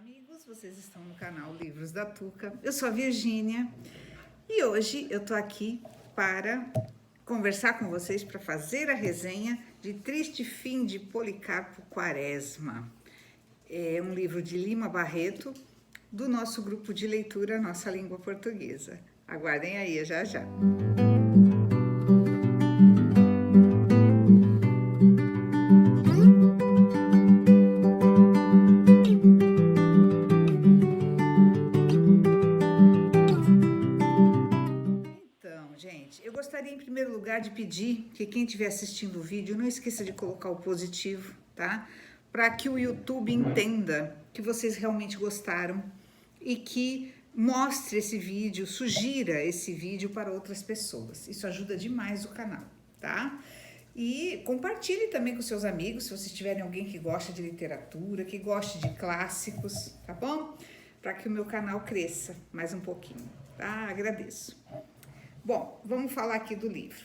amigos, vocês estão no canal Livros da Tuca. Eu sou a Virgínia e hoje eu tô aqui para conversar com vocês, para fazer a resenha de Triste Fim de Policarpo Quaresma. É um livro de Lima Barreto, do nosso grupo de leitura Nossa Língua Portuguesa. Aguardem aí, já já. Eu gostaria, em primeiro lugar, de pedir que quem estiver assistindo o vídeo não esqueça de colocar o positivo, tá? Para que o YouTube entenda que vocês realmente gostaram e que mostre esse vídeo, sugira esse vídeo para outras pessoas. Isso ajuda demais o canal, tá? E compartilhe também com seus amigos, se vocês tiverem alguém que gosta de literatura, que goste de clássicos, tá bom? Para que o meu canal cresça mais um pouquinho, tá? Agradeço. Bom, vamos falar aqui do livro.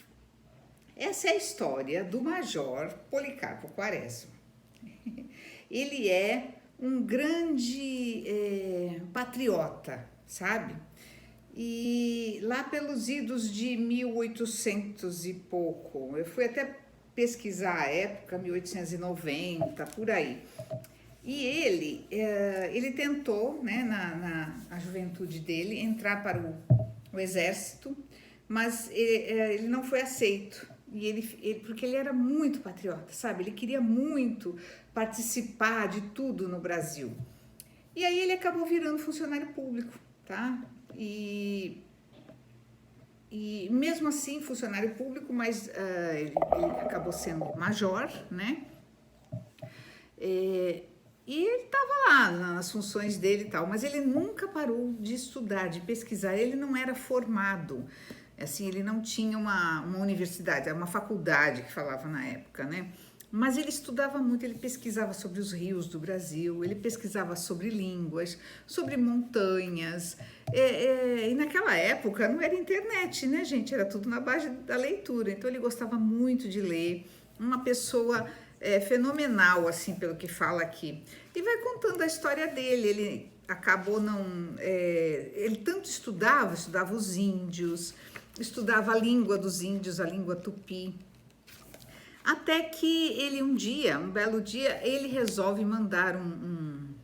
Essa é a história do Major Policarpo Quaresma. Ele é um grande patriota, sabe? E lá pelos idos de 1800 e pouco, eu fui até pesquisar a época, 1890, por aí. E ele tentou, né, na juventude dele, entrar para o exército, mas ele não foi aceito, porque ele era muito patriota, sabe? Ele queria muito participar de tudo no Brasil. E aí ele acabou virando funcionário público, tá? E mesmo assim, funcionário público, mas ele acabou sendo major, né? E ele estava lá nas funções dele e tal, mas ele nunca parou de estudar, de pesquisar. Ele não era formado, assim, ele não tinha uma universidade, era uma faculdade que falava na época, né? Mas ele estudava muito, ele pesquisava sobre os rios do Brasil, ele pesquisava sobre línguas, sobre montanhas. E naquela época não era internet, né, gente? Era tudo na base da leitura. Então ele gostava muito de ler, uma pessoa fenomenal, assim, pelo que fala aqui. E vai contando a história dele. Ele acabou ele tanto estudava os índios, estudava a língua dos índios, a língua tupi, até que ele um belo dia, ele resolve mandar uma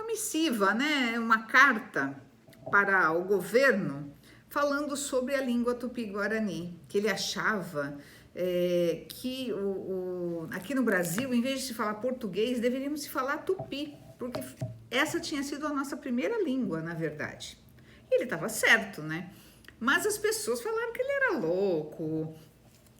missiva, né, uma carta para o governo falando sobre a língua tupi-guarani, que ele achava que aqui no Brasil, em vez de se falar português, deveríamos se falar tupi, porque essa tinha sido a nossa primeira língua, na verdade. E ele estava certo, né? Mas as pessoas falaram que ele era louco,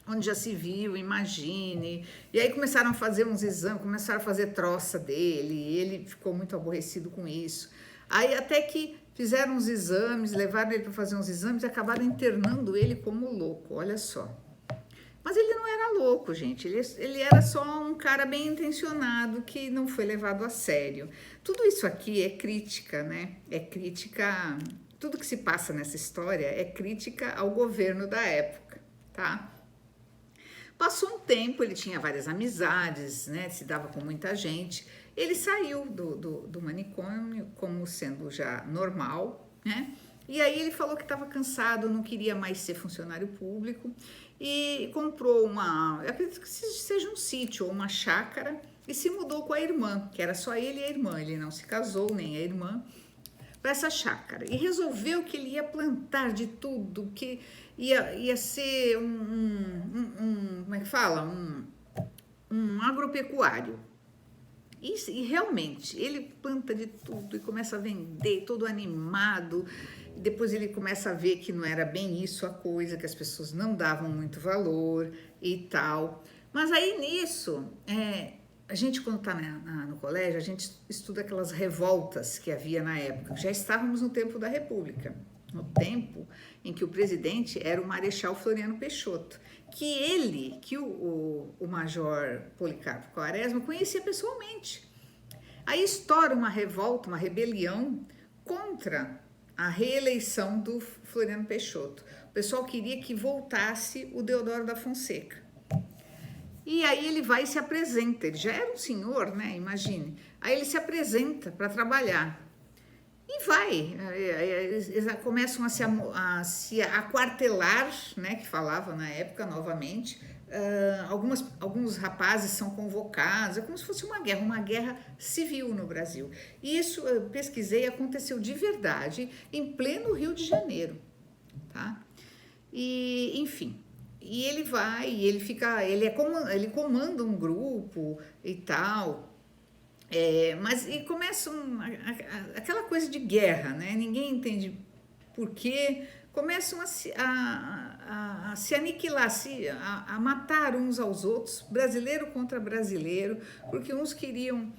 onde já se viu, imagine. E aí começaram a fazer uns exames, começaram a fazer troça dele, e ele ficou muito aborrecido com isso. Aí até que fizeram uns exames, levaram ele para fazer uns exames e acabaram internando ele como louco, olha só. Mas ele não era louco, gente, ele era só um cara bem intencionado que não foi levado a sério. Tudo isso aqui é crítica, né? É crítica, tudo que se passa nessa história é crítica ao governo da época, tá? Passou um tempo, ele tinha várias amizades, né? Se dava com muita gente. Ele saiu do manicômio como sendo já normal, né? E aí ele falou que estava cansado, não queria mais ser funcionário público e comprou acredito que seja um sítio ou uma chácara, e se mudou com a irmã, que era só ele e a irmã, ele não se casou, nem a irmã, para essa chácara. E resolveu que ele ia plantar de tudo, que ia ser como é que fala? Um agropecuário. E realmente, ele planta de tudo e começa a vender, todo animado. Depois ele começa a ver que não era bem isso a coisa, que as pessoas não davam muito valor e tal. Mas aí nisso, a gente quando está no colégio, a gente estuda aquelas revoltas que havia na época. Já estávamos no tempo da República, no tempo em que o presidente era o Marechal Floriano Peixoto, que o Major Policarpo Quaresma conhecia pessoalmente. Aí estoura uma revolta, uma rebelião contra a reeleição do Floriano Peixoto. O pessoal queria que voltasse o Deodoro da Fonseca. E aí ele vai e se apresenta, ele já era um senhor, né? Imagine. Aí ele se apresenta para trabalhar. E vai, eles começam a se aquartelar, né, que falava na época, novamente. Alguns rapazes são convocados, é como se fosse uma guerra civil no Brasil. E isso, eu pesquisei, aconteceu de verdade, em pleno Rio de Janeiro, tá? E, enfim, e ele vai, e ele comanda um grupo e tal. Mas e começa aquela coisa de guerra, né? Ninguém entende por quê. Começam a se aniquilar, a matar uns aos outros, brasileiro contra brasileiro, porque uns queriam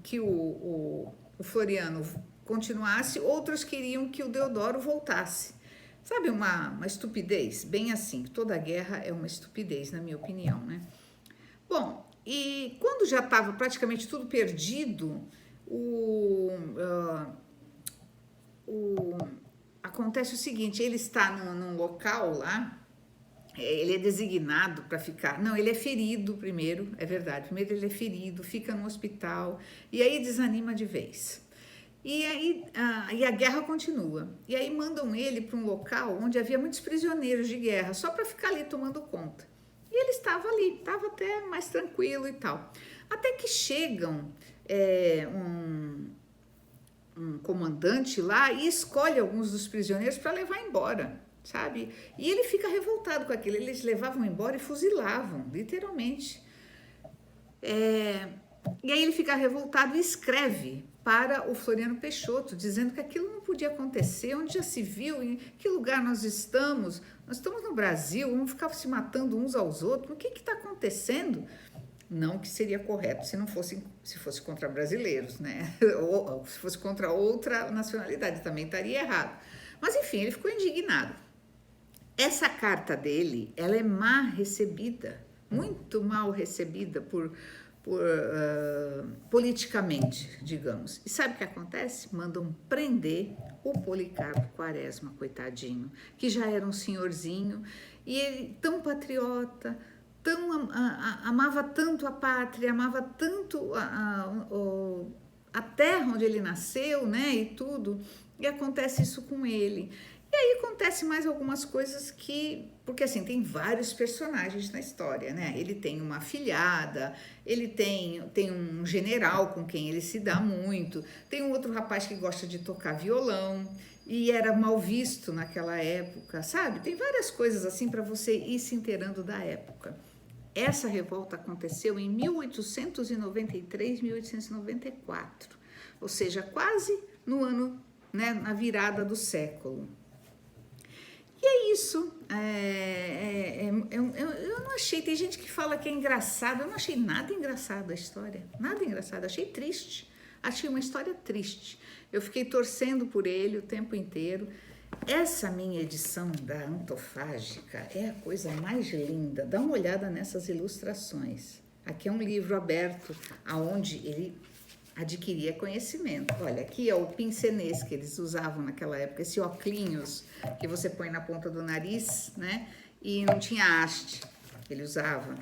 que o Floriano continuasse, outros queriam que o Deodoro voltasse. Sabe, uma estupidez, bem assim, toda guerra é uma estupidez, na minha opinião, né? Bom, e quando já estava praticamente tudo perdido, acontece o seguinte, ele está num local lá, ele é designado para ficar, não, ele é ferido primeiro, é verdade, primeiro ele é ferido, fica no hospital, e aí desanima de vez. E aí a guerra continua. E aí mandam ele para um local onde havia muitos prisioneiros de guerra, só para ficar ali tomando conta. E ele estava ali, estava até mais tranquilo e tal. Até que chegam um comandante lá e escolhe alguns dos prisioneiros para levar embora, sabe? E ele fica revoltado com aquilo. Eles levavam embora e fuzilavam, literalmente. E aí ele fica revoltado e escreve para o Floriano Peixoto, dizendo que aquilo não podia acontecer, onde já se viu, em que lugar nós estamos no Brasil, vamos ficar se matando uns aos outros, o que está acontecendo? Não que seria correto se fosse contra brasileiros, né? Ou se fosse contra outra nacionalidade, também estaria errado. Mas enfim, ele ficou indignado. Essa carta dele, ela é mal recebida, muito mal recebida politicamente, digamos. E sabe o que acontece? Mandam prender o Policarpo Quaresma, coitadinho, que já era um senhorzinho, e ele tão patriota, amava tanto a pátria, amava tanto a terra onde ele nasceu, né, e tudo, e acontece isso com ele. E aí acontece mais algumas coisas porque assim, tem vários personagens na história, né? Ele tem uma afilhada, ele tem um general com quem ele se dá muito, tem um outro rapaz que gosta de tocar violão e era mal visto naquela época, sabe? Tem várias coisas assim para você ir se inteirando da época. Essa revolta aconteceu em 1893, 1894, ou seja, quase no ano, né, na virada do século. E é isso, eu não achei, tem gente que fala que é engraçado, eu não achei nada engraçado a história, nada engraçado, achei triste, achei uma história triste, eu fiquei torcendo por ele o tempo inteiro. Essa minha edição da Antofágica é a coisa mais linda, dá uma olhada nessas ilustrações, aqui é um livro aberto, aonde ele adquiria conhecimento. Olha, aqui é o pincenês que eles usavam naquela época, esse óculos que você põe na ponta do nariz, né? E não tinha haste, ele usava.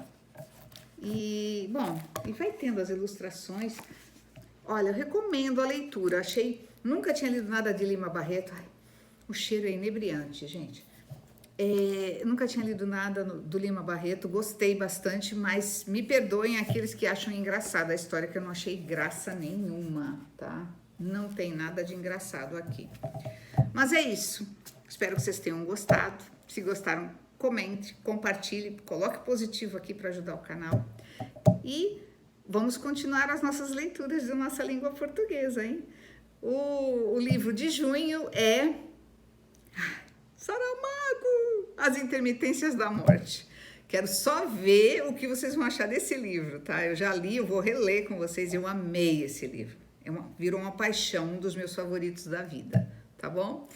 E, bom, e vai tendo as ilustrações. Olha, eu recomendo a leitura, nunca tinha lido nada de Lima Barreto. Ai, o cheiro é inebriante, gente. Nunca tinha lido nada do Lima Barreto, gostei bastante, mas me perdoem aqueles que acham engraçada a história, que eu não achei graça nenhuma, tá? Não tem nada de engraçado aqui. Mas é isso, espero que vocês tenham gostado. Se gostaram, comente, compartilhe, coloque positivo aqui para ajudar o canal. E vamos continuar as nossas leituras da nossa língua portuguesa, hein? O livro de junho é Saramago, As Intermitências da Morte. Quero só ver o que vocês vão achar desse livro, tá? Eu já li, eu vou reler com vocês, eu amei esse livro. Virou uma paixão, um dos meus favoritos da vida, tá bom?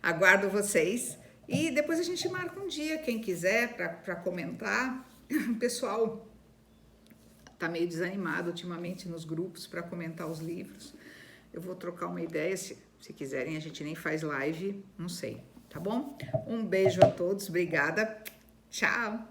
Aguardo vocês e depois a gente marca um dia, quem quiser, para comentar. O pessoal tá meio desanimado ultimamente nos grupos para comentar os livros. Eu vou trocar uma ideia, se quiserem, a gente nem faz live, não sei. Tá bom? Um beijo a todos, obrigada, tchau!